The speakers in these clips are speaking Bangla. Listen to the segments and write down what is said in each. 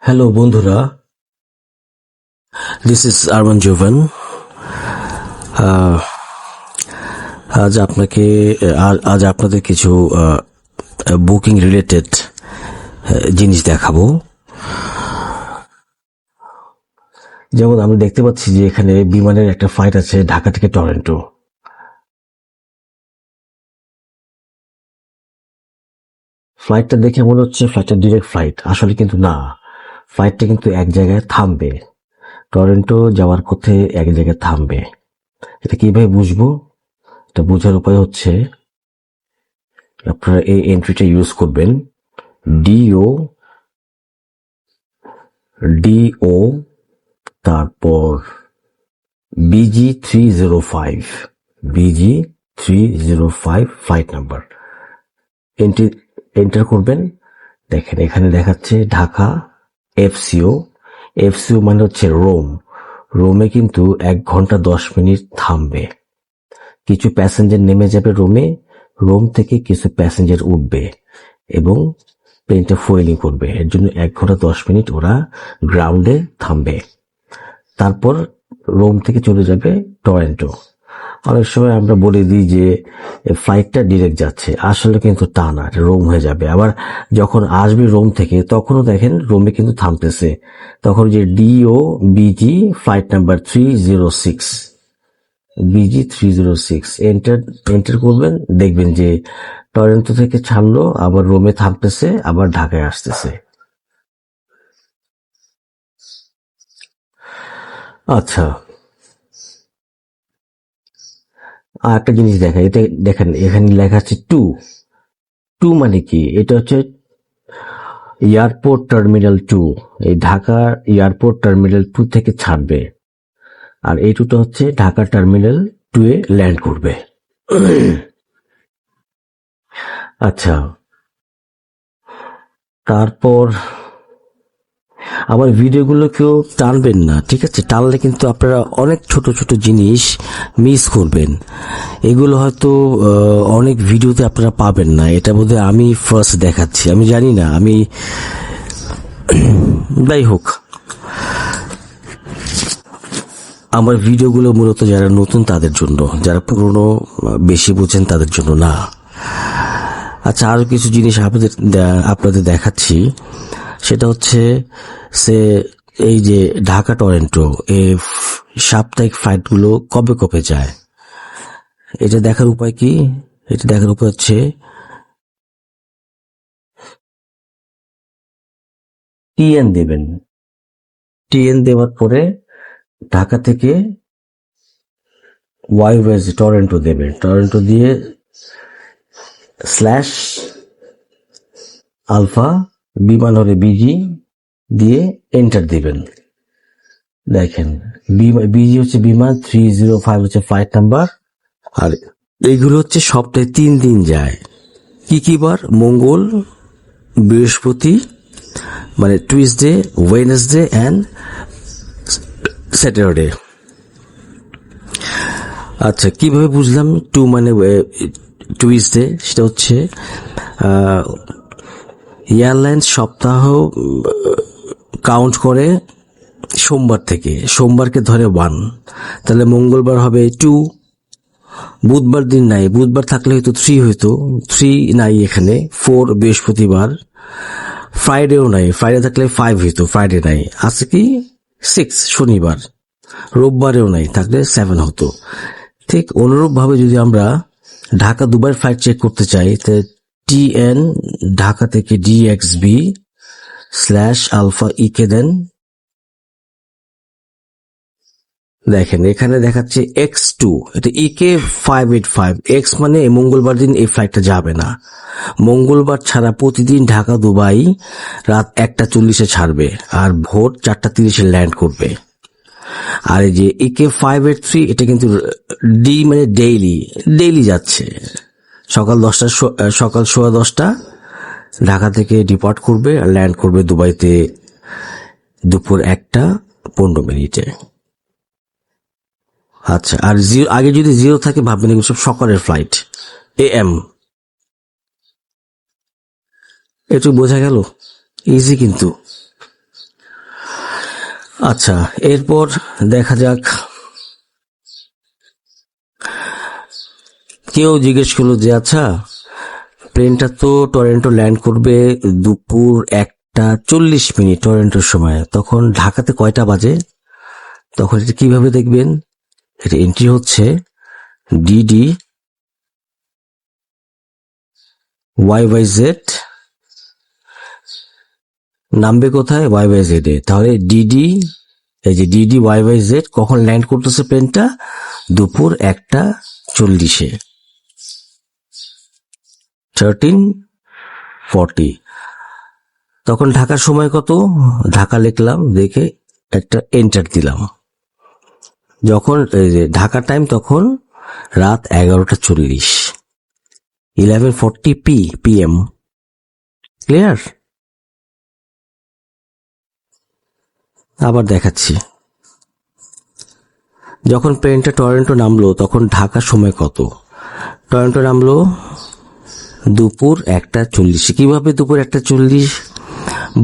হ্যালো বন্ধুরা, দিস ইজ আরমান জোভান। আজ আপনাদের কিছু বুকিং রিলেটেড জিনিস দেখাবো। যেমন আমরা দেখতে পাচ্ছি যে এখানে বিমানের একটা ফ্লাইট আছে ঢাকা থেকে টরন্টো। ফ্লাইটটা দেখে মনে হচ্ছে ফ্লাইটটা ডিরেক্ট ফ্লাইট, আসলে কিন্তু না। ফ্লাইটটা কিন্তু এক জায়গায় থামবে, টরন্টো যাওয়ার পথে এক জায়গায় থামবে। এটা কিভাবে বুঝবো? এটা বোঝার উপায় হচ্ছে আপনারা এই এন্ট্রিটা ইউজ করবেন, ডিও ডিও তারপর BG305 BG305 flight number enter করবেন। দেখেন এখানে দেখাচ্ছে ঢাকা এফসিও। এফসিও মানে হচ্ছে রোম। রোমে কিন্তু 1 ঘন্টা 10 মিনিট থামবে। কিছু প্যাসেঞ্জার নেমে যাবে রোমে, রোম থেকে কিছু প্যাসেঞ্জার উঠবে এবং প্লেনটা ফুয়েলিং করবে। এর জন্য 1 ঘন্টা 10 মিনিট ওরা গ্রাউন্ডে থামবে। তারপর রোম থেকে চলে যাবে টরন্টো। অনেক সময় আমরা বলে দিই যে ফ্লাইটটা ডিরেক্ট যাচ্ছে, আসলে কিন্তু তা না, রোম হয়ে যাবে। আবার যখন আসবে রোম থেকে তখনও দেখেন রোমে কিন্তু থামতেছে। তখন যে ডিও BG flight number 306 BG306 enter করবেন, দেখবেন যে টরন্টো থেকে ছাড়লো, আবার রোমে থামতেছে, আবার ঢাকায় আসতেছে। আচ্ছা, আর একটা জিনিস দেখা, এটা দেখেন এখানে লেখা আছে টু। টু মানে কি? এটা হচ্ছে এয়ারপোর্ট টার্মিনাল 2। এই ঢাকা এয়ারপোর্ট টার্মিনাল 2 থেকে ছাড়বে, আর এই টুটা হচ্ছে ঢাকা টার্মিনাল 2 এ ল্যান্ড করবে। আচ্ছা, তারপর আমার ভিডিওগুলো কেউ টানবেন না, ঠিক আছে? টানলে কিন্তু আপনারা অনেক ছোট ছোট জিনিস মিস করবেন। এগুলো হয়তো অনেক ভিডিওতে আপনারা পাবেন না। এটা বোধহয় আমি ফার্স্ট দেখাচ্ছি, আমি জানি না, আমি যাই হোক, আমার ভিডিওগুলো মূলত যারা নতুন তাদের জন্য, যারা পুরনো বেশি বোঝেন তাদের জন্য না। আচ্ছা, আরো কিছু জিনিস আপনাদের দেখাচ্ছি। সেটা হচ্ছে এই যে ঢাকা টরন্টো এই সাপ্তাহিক ফ্লাইটগুলো কবে কবে যায়, এটা দেখার উপায় কি? এটা দেখার উপায় হচ্ছে টিএন দেবেন। টিএন দেওয়ার পরে ঢাকা থেকে ওয়াইওয়েজ টরন্টো দেবেন। টরন্টো দিয়ে স্ল্যাশ আলফা বিমান হলে বিজি দিয়ে এন্টার দিবেন। দেখেন বিজি হচ্ছে বিমান, 305 হচ্ছে ফ্লাইট নাম্বার, আর এইগুলো হচ্ছে সপ্তাহে 3 দিন যায়। কি কি বার? মঙ্গল, বৃহস্পতি মানে টুইসডে, ওয়েডনেসডে অ্যান্ড স্যাটারডে। আচ্ছা, কিভাবে বুঝলাম টু মানে টুইসডে? সেটা হচ্ছে এয়ারলাইন্স সপ্তাহ কাউন্ট করে সোমবার থেকে, সোমবারকে ধরে 1, তাহলে মঙ্গলবার হবে 2, বুধবার দিন নাই, বুধবার থাকলে হয়তো 3 হইতো, 3 নাই এখানে, 4 বৃহস্পতিবার, ফ্রাইডেও নাই, ফ্রাইডে থাকলে 5 হইতো, ফ্রাইডে নাই, আছে কি 6 শনিবার, রোববারেও নাই, থাকলে 7 হতো। ঠিক অনুরূপ ভাবে যদি আমরা ঢাকা দুবাই ফ্লাইট চেক করতে চাই, টিএন ঢাকা থেকে ডিএক্সবি স্ল্যাশ আলফা ইকে দেন। দেখেন এখানে দেখাচ্ছে X2, এটা ইকে 585। এক্স মানে মঙ্গলবার দিন এই ফ্লাইটটা যাবে না। মঙ্গলবার ছাড়া প্রতিদিন ঢাকা দুবাই রাত 1:40 ছাড়বে আর ভোর 4:30 ল্যান্ড করবে। আর এই যে ইকে 583, এটা কিন্তু ডি মানে ডেইলি যাচ্ছে। সকাল 10:15 ঢাকা থেকে ডিপার্ট করবে আর ল্যান্ড করবে দুবাইতে দুপুর 1:15। আচ্ছা, আর আগে যদি 0 থাকে ভাববেন এগুলো সব সকালের ফ্লাইট, AM। একটু বোঝা গেল? ইজি কিন্তু। আচ্ছা, এরপর দেখা যাক, কেউ জিজ্ঞেস করলো যে আচ্ছা, প্লেনটা তো টরন্টো ল্যান্ড করবে দুপুর 1:40 টরন্টোর সময়, তখন ঢাকাতে কয়টা বাজে? তখন এটা কিভাবে দেখবেন? এটা এন্ট্রি হচ্ছে ডিডি YYZ, নামবে কোথায়? YYZ এ। তাহলে ডিডি, এই যে ডিডি YYZ কখন ল্যান্ড করতেছে প্লেনটা? দুপুর 1:40, 13:40। তখন ঢাকার সময় কত? ঢাকা লিখলাম, দেখে একটা এন্টার দিলাম। যখন এই যে ঢাকা টাইম, তখন রাত 11:40, 11:40 PM। ক্লিয়ার? আবার দেখাচ্ছি, যখন প্লেনটা টরন্টো নামলো তখন ঢাকার সময় কত? টরন্টো নামলো দুপুর 1:40। কিভাবে দুপুর 1:40?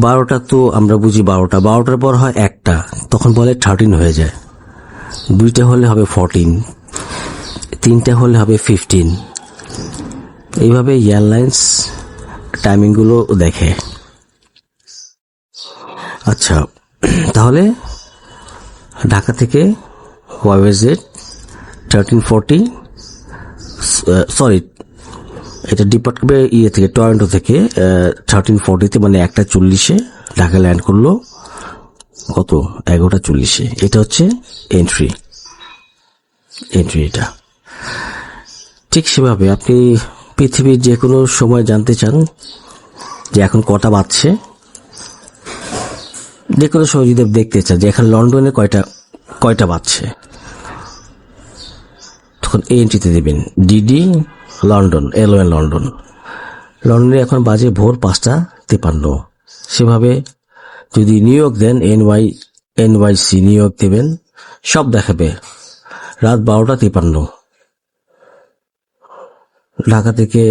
12টা তো আমরা বুঝি 12টা, 12টার পর হয় 1টা, তখন বলে 13 হয়ে যায়। 2টা হলে হবে 14, 3টা হলে হবে 15। এইভাবে এয়ারলাইন্স টাইমিং গুলো দেখে। আচ্ছা, তাহলে ঢাকা থেকে YYZ 13:40, সরি, এটা ডিপার্ট করবে ইয়ে থেকে, টরন্টো থেকে 13:40 মানে 1:40 ঢাকা ল্যান্ড করলো কত? 11:40। এটা হচ্ছে এন্ট্রি। এটা ঠিক সেভাবে আপনি পৃথিবীর যে কোনো সময় জানতে চান যে এখন কটা বাজছে, যে কোনো সময় যদি দেখতে চান যে এখন লন্ডনে কয়টা বাজছে, তখন এই এন্ট্রিতে দেবেন ডিডি লন্ডন, LON লন্ডন। লন্ডনে এখন বাজে ভোর 5:53। সেভাবে যদি নিউ ইয়র্ক দেন NYC নিউ ইয়র্ক দেবেন, সব দেখাবে রাত 12:53। ঢাকা থেকে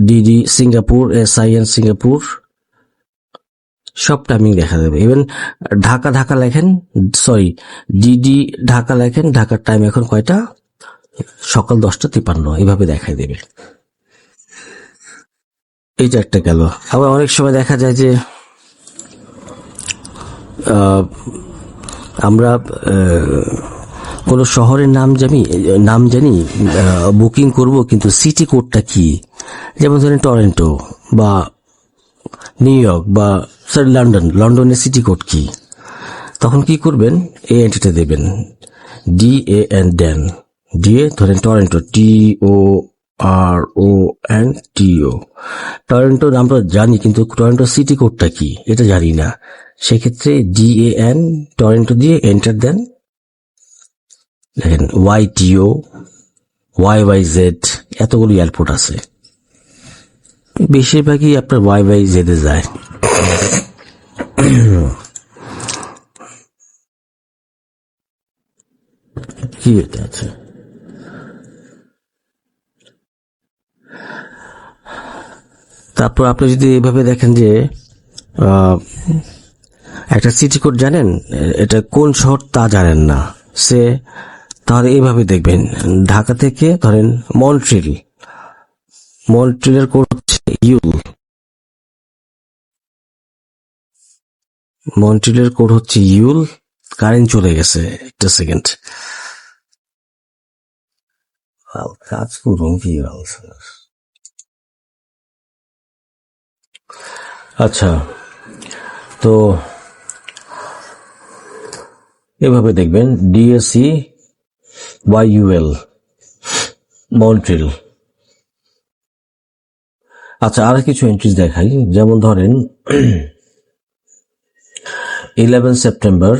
ডিডি সিঙ্গাপুর, SIN সিঙ্গাপুর, সব টাইমিং দেখা যাবে। ইভেন ঢাকা লেখেন, সরি ডিডি ঢাকা লেখেন, ঢাকার টাইম এখন কয়টা? সকাল 10:53। এইভাবে দেখাই দেবে। এইটা একটা গেল। আবার অনেক সময় দেখা যায় যে আমরা কোন শহরের নাম জানি, বুকিং করব, কিন্তু সিটি কোডটা কি? যেমন ধরেন টরন্টো বা নিউ ইয়র্ক বা লন্ডনের সিটি কোড কি? তখন কি করবেন? এই এন্ট্রিটা দেবেন DAN, ড্যান, দিয়ে ধরেন টরন্টো TORONTO। টরন্টো আমরা জানি, কিন্তু টরন্টো সিটি কোডটা কি এটা জানি না। সেক্ষেত্রে DAN টরন্টো দিয়ে এন্টার দেন। দেখেন YTO, YYZ, এতগুলো এয়ারপোর্ট আছে, বেশিরভাগই আপনার YYZ এ যায়। কি এটা আছে? তারপর আপনি যদি এভাবে দেখেন যে একটা সিটি কোড জানেন, এটা কোন শহর তা জানেন না, তাহলে এইভাবে দেখবেন। ঢাকা থেকে ধরেন মন্ট্রিলের কোড হচ্ছে ইউল, মন্ট্রিলের কোড হচ্ছে ইউল। কারেন্ট চলে গেছে, একটা সেকেন্ড, কাজ করুন কি? আচ্ছা, তো এভাবে দেখবেন DAC YUL মন্ট্রিল। আচ্ছা, আর কিছু এন্ট্রিজ দেখাই। যেমন ধরেন 11 সেপ্টেম্বর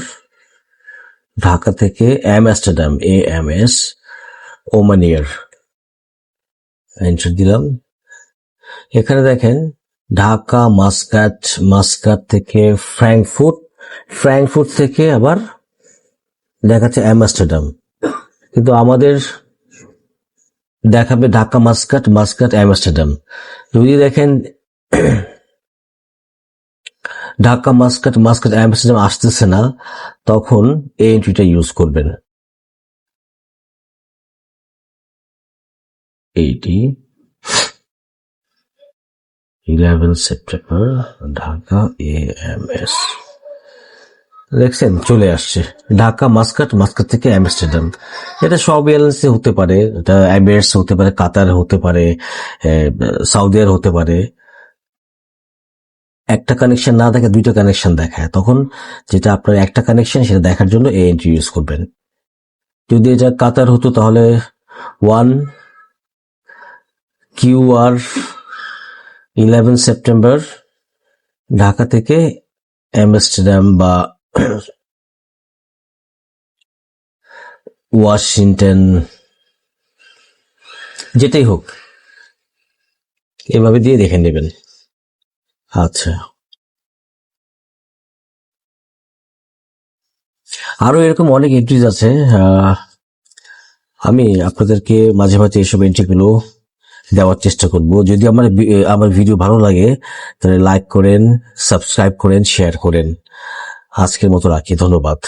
ঢাকা থেকে আমস্টারডাম AMS ওমানিয়ার এন্ট্রি দিলাম। এখানে দেখেন ঢাকা মাস্কাট থেকে ফ্র্যাঙ্কফুর্ট থেকে আবার দেখাচ্ছে আমস্টারডাম, কিন্তু আমাদের দেখাবে ঢাকা মাস্কাট আমস্টারডাম। যদি দেখেন ঢাকা, মাস্কাট, মাস্কাট অ্যামস্টারডাম আসতেছে না, তখন এই এন্ট্রিটা ইউজ করবেন। এইটি 11 সেপ্টেম্বর ঢাকা AMS, দেখছেন চলে আসছে। ঢাকা, মাস্কাট, মাস্কাট থেকে অ্যামস্টারডাম। এটা সব এয়ারলাইন্সে হতে পারে, এটা এমিরেটস হতে পারে, কাতার হতে পারে, সৌদি আরব হতে পারে। একটা কানেকশন না দেখে দুইটা কানেকশন দেখায়, তখন যেটা আপনার একটা কানেকশন সেটা দেখার জন্য এই এন্ট্রি ইউজ করবেন। যদি এটা কাতার হতো তাহলে 1 QR 11 সেপ্টেম্বর ঢাকা থেকে অ্যামস্টারডাম বা ওয়াশিংটন, যেটাই হোক এভাবে দিয়ে দেখে নেবেন। আচ্ছা, আরো এরকম অনেক এন্ট্রিজ আছে। আমি আপনাদেরকে মাঝে মাঝে এইসব এন্ট্রিগুলো দেওয়ার চেষ্টা করব। যদি আমার ভিডিও ভালো লাগে তাহলে লাইক করেন, সাবস্ক্রাইব করেন, শেয়ার করেন। আজকের মতো রাখি, ধন্যবাদ।